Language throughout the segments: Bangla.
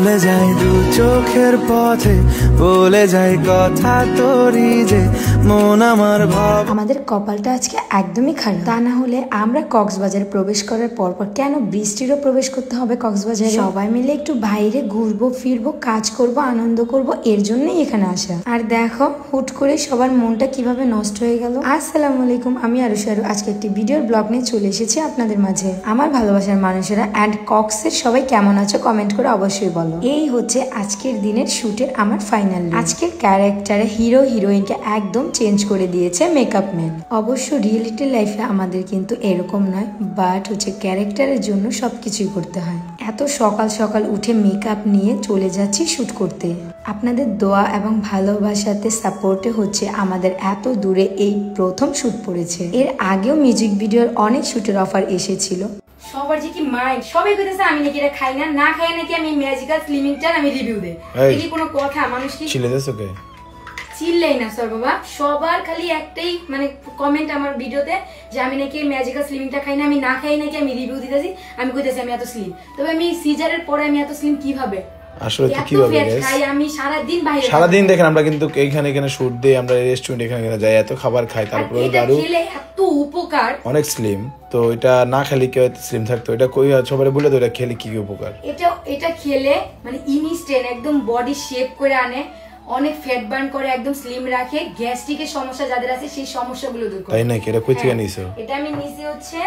চলে যাই দু চোখের পথে, বলে যাই কথা তোরই যে মন আমার ভাব। আমাদের কপালটা আজকে একদমই খারাপ, তা না হলে আমরা কক্সবাজারে প্রবেশ করার পরপর কেন বৃষ্টিরও প্রবেশ করতে হবে কক্সবাজারে? সবাই মিলে একটু বাইরে ঘুরবো ফিরবো, কাজ করব, আনন্দ করব, এর জন্যই এখানে আসা। আর দেখো হুট করে সবার মনটা কিভাবে নষ্ট হয়ে গেল। আসসালামু আলাইকুম, আমি আরুশারু। আজকে একটি ভিডিওর ব্লগ নিয়ে চলে এসেছি আপনাদের মাঝে। আমার ভালোবাসার মানুষেরা অ্যান্ড কক্সের সবাই কেমন আছো কমেন্ট করে অবশ্যই বলো। এই হচ্ছে আজকের দিনের শুটের আমার ফাইনাল লুক। আজকের ক্যারেক্টারে হিরো হিরোইনকে একদম চেঞ্জ করে দিয়েছে মেকআপ ম্যান। অবশ্য রিয়েলিটি লাইফে আমাদের কিন্তু এরকম নয়, বাট হচ্ছে ক্যারেক্টারের জন্য সবকিছুই করতে হয়। এত সকাল সকাল উঠে মেকআপ নিয়ে চলে যাচ্ছি শুট করতে। আপনাদের দোয়া এবং ভালোবাসাতে সাপোর্টে হচ্ছে আমাদের এত দূরে এই প্রথম শুট পড়েছে। এর আগেও মিউজিক ভিডিওর অনেক শুটের অফার এসেছিল। সবার যে কি মাইন্ড, সবাই কইতেছে আমি নাকি এটা খাই না, না খাই নাকি আমি ম্যাজিক্যাল স্লিমিংটার আমি রিভিউ দেই। এই কি কোনো কথা? মানুষ কি চিল্লে দেছ ওকে? চিল্লাই না স্যার বাবা, সবার খালি একটাই মানে কমেন্ট আমার ভিডিওতে যে আমি নাকি ম্যাজিক্যাল স্লিমিংটা খাই না, আমি না খাই নাকি আমি রিভিউ দিতেছি, আমি কইতেছি আমি এত স্লিম। তবে আমি সিজারের পরে আমি এত স্লিম কিভাবে? আসলে তো কিভাবে খাই আমি সারাদিন দেখেন আমরা কিন্তু এইখানে এখানে শুট দেই, আমরা রেস্টুরেন্ট এখানে যাই, এত খাবার খাই, তারপরে দারু এত উপকার, অনেক স্লিম। তো এটা না খেলে কেউ স্লিম থাকতো? এটা কই সবাই বলে তো এটা খেলে কি কি উপকার? এটা খেলে মানে ইনস্ট্যান্ট একদম বডি শেপ করে আনে, অনেক ফ্যাট বার্ন করে, একদম স্লিম রাখে, গ্যাস্ট্রিকের সমস্যা যাদের আছে সেই সমস্যাগুলো দূর করে। তাই নাকি? এটা কই থেকে নিছো? এটা আমি নিছি হচ্ছে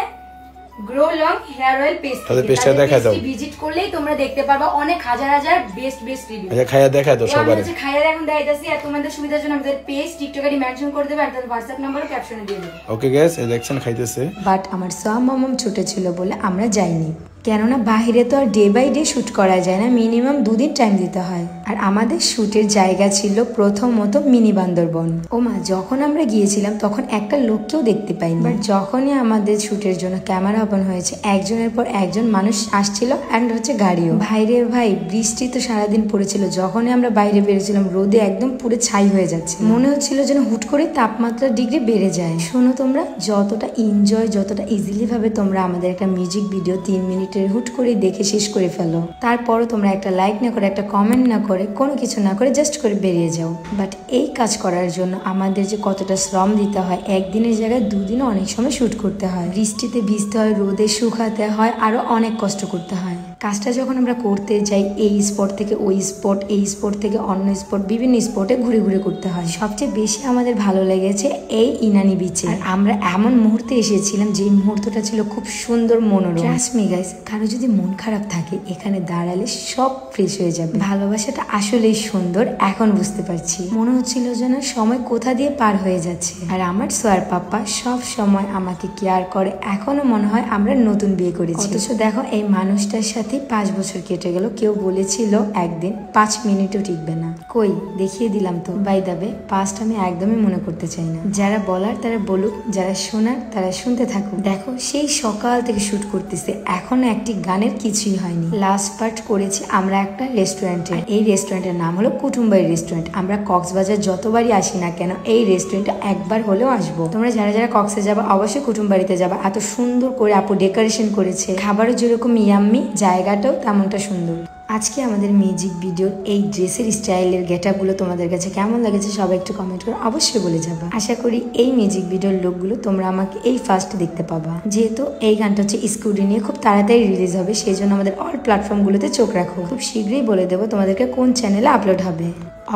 grow long hair oil paste. তাহলে পেস্টটা দেখা দাও, ভিজিট করলেই তোমরা দেখতে পারবা অনেক হাজার হাজার বেস্ট রিভিউ। আচ্ছা খায়া দেখা দাও সবাই। আমি খায়া এখন দেখাইতাছি, আর তোমাদের সুবিধার জন্য আমাদের পেজ টিকটকে মেনশন করে দেব, আর তাদের WhatsApp নাম্বারও ক্যাপশনে দিয়ে দেব। ওকে গাইস, এই দেখছেন খাইতেছে। বাট আমার মামাম ছোট ছিল বলে আমরা যাইনি, কেননা বাহিরে তো আর ডে বাই ডে শুট করা যায় না, মিনিমাম 2 দিন টাইম দিতে হয়। আর আমাদের শুটের জায়গা ছিল প্রথমত মিনি বান্দরবন। ওমা, যখন আমরা গিয়েছিলাম তখন একটা লোককেও দেখতে পাইনি। বাট যখনই আমাদের শুটের জন্য ক্যামেরা ওপেন হয়েছে, একজনের পর একজন মানুষ আসছিল অ্যান্ড হচ্ছে গাড়িও। ভাইরে ভাই, বৃষ্টি তো সারাদিন পড়েছিল, যখনই আমরা বাইরে বেরিয়েছিলাম রোদে একদম পুরো ছাই হয়ে যাচ্ছে, মনে হচ্ছিল যেন হুট করে তাপমাত্রা ডিগ্রি বেড়ে যায়। শোনো, তোমরা যতটা এনজয়, যতটা ইজিলি ভাবে তোমরা আমাদের একটা মিউজিক ভিডিও 3 মিনিটের হুট করে দেখে শেষ করে ফেলো, তারপরও তোমরা একটা লাইক না করে, একটা কমেন্ট না করে, কোনো কিছু না করে জাস্ট করে বেরিয়ে যাও। বাট এই কাজ করার জন্য আমাদের যে কতটা শ্রম দিতে হয়, একদিনের জায়গায় 2 দিনও অনেক সময় শুট করতে হয়, বৃষ্টিতে ভিজতে হয়, রোদে শুকাতে হয়, আরো অনেক কষ্ট করতে হয়। কাজটা যখন আমরা করতে যাই, এই স্পট থেকে ওই স্পট, এই স্পট থেকে অন্য স্পট, বিভিন্ন স্পটে ঘুরে ঘুরে করতে হয়। সবচেয়ে বেশি আমাদের ভালো লেগেছে এই ইনানি বিচে। আমরা এমন মুহূর্তে এসেছিলাম যে মুহূর্তটা ছিল খুব সুন্দর, মনোরম। ট্রাস্ট মি গাইস, কারো যদি মন খারাপ থাকে এখানে দাঁড়ালে সব ফ্রেশ হয়ে যাবে। ভালোবাসাটা আসলেই সুন্দর, এখন বুঝতে পারছি। মনে হচ্ছিল যেন সময় কোথা দিয়ে পার হয়ে যাচ্ছে। আর আমার সোয়ার পাপ্পা সব সময় আমাকে কেয়ার করে, এখনো মনে হয় আমরা নতুন বিয়ে করেছি। অথচ দেখো এই মানুষটার সাথে 5 বছর কেটে গেল। কেউ বলেছিল একদিন 5 মিনিটও টিকবে না, কই দেখিয়ে দিলাম তো। বাই দা ওয়ে, পাস্ট আমি একদমই মনে করতে চাই না। যারা বলার তারা বলুক, যারা শোনার তারা শুনতে থাকুক। দেখো সেই সকাল থেকে শুট করতেছে, এখনো একটি গানের কিছুই হয়নি। লাস্ট পার্ট করেছি আমরা একটা রেস্টুরেন্টে। এই রেস্টুরেন্টের নাম হলো কুটুম্বাই রেস্টুরেন্ট। আমরা কক্সবাজার যতবারই আসি না কেন, এই রেস্টুরেন্টে একবার হলেও আসবো। তোমরা যারা যারা কক্সে যাবা অবশ্যই কুটুম্বাড়িতে যাবা। এত সুন্দর করে আপু ডেকোরেশন করেছে, খাবারও যেরকম ইয়াম্মি, জায়গাটাও তেমনটা সুন্দর। আজকে আমাদের মিউজিক ভিডিওর এই ড্রেসের স্টাইলের গেটআপগুলো তোমাদের কাছে কেমন লেগেছে সবাই একটু কমেন্ট করে অবশ্যই বলে যাবা। আশা করি এই মিউজিক ভিডিওর লুকগুলো তোমরা আমাকে এই ফার্স্ট দেখতে পাবা। যেহেতু এই গানটা হচ্ছে স্কুটি নিয়ে খুব তাড়াতাড়ি রিলিজ হবে, সেই জন্য আমাদের অল প্ল্যাটফর্মগুলোতে চোখ রাখো। খুব শীঘ্রই বলে দেবো তোমাদেরকে কোন চ্যানেলে আপলোড হবে।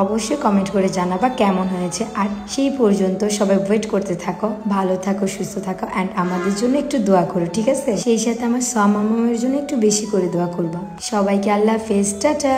অবশ্যই কমেন্ট করে জানাবা কেমন হয়েছে। আর সেই পর্যন্ত সবাই ওয়েট করতে থাকো, ভালো থাকো, সুস্থ থাকো, অ্যান্ড আমাদের জন্য একটু দোয়া করো, ঠিক আছে? সেই সাথে আমার মামামের জন্য একটু বেশি করে দোয়া করবা। সবাইকে আল্লাহ হাফেজ, টাটা।